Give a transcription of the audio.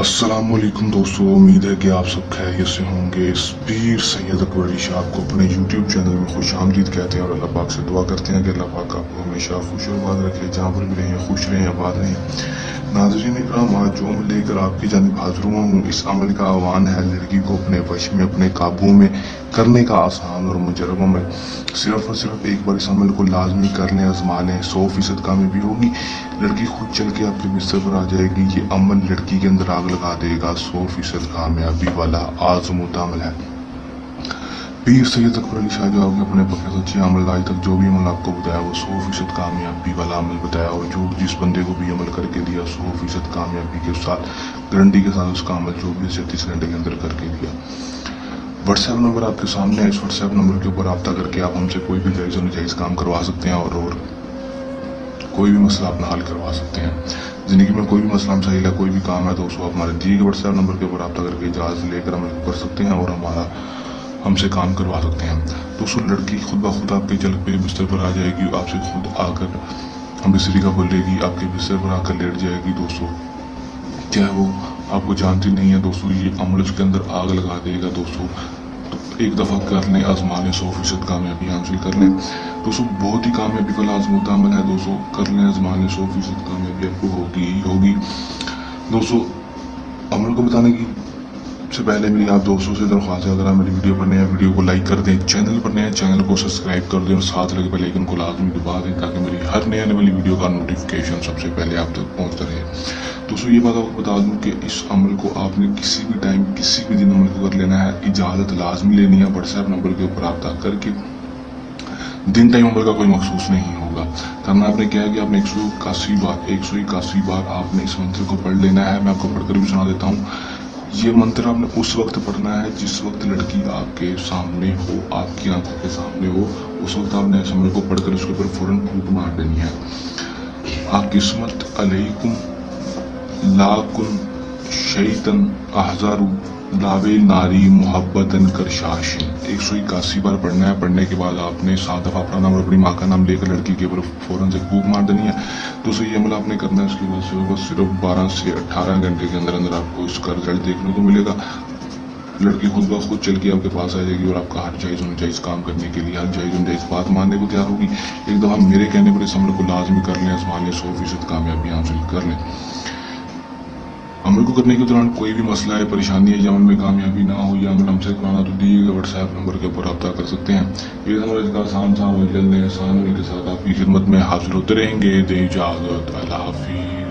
अस्सलाम वालेकुम दोस्तों, उम्मीद है कि आप सब खैरियत से होंगे। पीर सैयद अकबर अली शाह को अपने यूट्यूब चैनल में खुश आमदीद कहते हैं और अल्लाह पाक से दुआ करते हैं कि अल्लाह पाक आपको हमेशा खुश और आबाद रखे, जहाँ पर भी रहें खुश रहें, आबाद रहें। नाज़रीन इकराम, आज जो अमल लेकर आपकी जानिब हाजिर हुआ हूँ, इस अमल का आह्वान है लड़की को अपने वश में, अपने काबू में करने का आसान और मुजरब अमल। सिर्फ और सिर्फ एक बार इस अमल को लाजमी कर लें, आजमा लें, 100% कामयाबी होगी। लड़की खुद चल के आपके बिस्तर पर आ जाएगी। ये अमल लड़की के अंदर आग लगा देगा। 100% कामयाबी वाला आजमूदा अमल है। पीर सैयद अकबर अली शाह जो आपने अपने पक्के सच्चे अमल आज तक जो भी अमल आपको बताया वो 100% कामयाबी वाला अमल बताया, और जो जिस बंदे को भी अमल करके दिया 100% कामयाबी के साथ, गारंटी के साथ उसका अमल 24 से 30 घंटे के अंदर करके दिया। व्हाट्सएप नंबर आपके सामने है। इस व्हाट्सएप नंबर के ऊपर रब्ता करके आप हमसे कोई भी जायज़ और नाजायज़ काम करवा सकते हैं और कोई भी मसला अपना हल करवा सकते हैं। ज़िंदगी में कोई भी मसला मसाइल है, कोई भी काम है, तो उसको हमारे दिए गए व्हाट्सएप नंबर के ऊपर रब्ता करके इजाज़त लेकर अमल कर सकते हैं और हमसे काम करवा सकते हैं। दोस्तों, लड़की खुद ब खुद आपके चल पे बिस्तर पर आ जाएगी, आपसे खुद आकर हम बिस्तरी का बोलेगी, आपके बिस्तर पर आकर लेट जाएगी। दोस्तों, चाहे वो आपको जानती नहीं है, दोस्तों ये अमल उसके अंदर आग लगा देगा। दोस्तों, तो एक दफ़ा कर लें, आजमा लें, 100% कामयाबी हासिल कर लें। दोस्तों, बहुत ही कामयाबी वाला आजमूदा अमल है। दोस्तों, कर लें, आजमा लें, 100% कामयाबी आपको होगी ही होगी। दोस्तों, अमल को बताने की से पहले मेरी आप दोस्तों से दरख्वास्त है, अगर आप मेरी वीडियो पर नए हैं, वीडियो को लाइक कर दें, चैनल पर नए हैं, चैनल को सब्सक्राइब कर दें और साथ लगे बेल आइकन को लाजमी दबा दें ताकि मेरी हर नए आने वाली वीडियो का नोटिफिकेशन सबसे पहले आप तक पहुंचता रहे। दोस्तों, ये बात आपको बता दूं कि इस अमल को आपने किसी भी टाइम, किसी भी दिन अमल को कर लेना है। इजाज़त लाजमी लेनी है। व्हाट्सएप नंबर के ऊपर रब्ता करके दिन टाइम अमल का कोई मखसूस नहीं होगा। करना आपने क्या है कि आपने 181 बार आपने इस मंत्र को पढ़ लेना है। मैं आपको पढ़कर भी सुना देता हूँ। ये मंत्र आपने उस वक्त पढ़ना है जिस वक्त लड़की आपके सामने हो, आपकी आंखों के सामने हो। उस वक्त आपने इस अमल को पढ़कर उसके ऊपर फौरन फूंक मार देनी है। आकिस्मत अलैकुम लाकुन शैतन अहजारू लावे नारी मोहब्बतन कर शाशिन। 181 बार पढ़ना है। पढ़ने के बाद आपने 7 दफ़ा अपना नाम और अपनी माँ का नाम लेकर लड़की के ऊपर फौरन से फूंक मार देनी है। दोस्तों, ये अमल आपने करना है। उसकी वजह से होगा सिर्फ 12 से 18 घंटे के अंदर अंदर आपको इसका रिजल्ट देखने को मिलेगा। लड़की खुद ब खुद चल के आपके पास आ जाएगी और आपका हर जायज़ नाजायज़ काम करने के लिए, हर जायज़ नाजायज़ बात मानने को तैयार होगी। एक दफ़ा मेरे कहने पर इस अमल को लाजमी कर लें, आजमा लें, 100% कामयाबी हासिल कर लें। अमल को करने के दौरान कोई भी मसला है, परेशानी है, या अमल में कामयाबी ना हो या अमल हमसे कराना, तो दिए गए व्हाट्सएप नंबर के ऊपर रब्ता कर सकते हैं। ये अमल इसका आसान सा जल्द आसान होने के साथ आपकी खिदमत में हाजिर होते रहेंगे। दे इजाज़त, अल्लाह हाफिज़।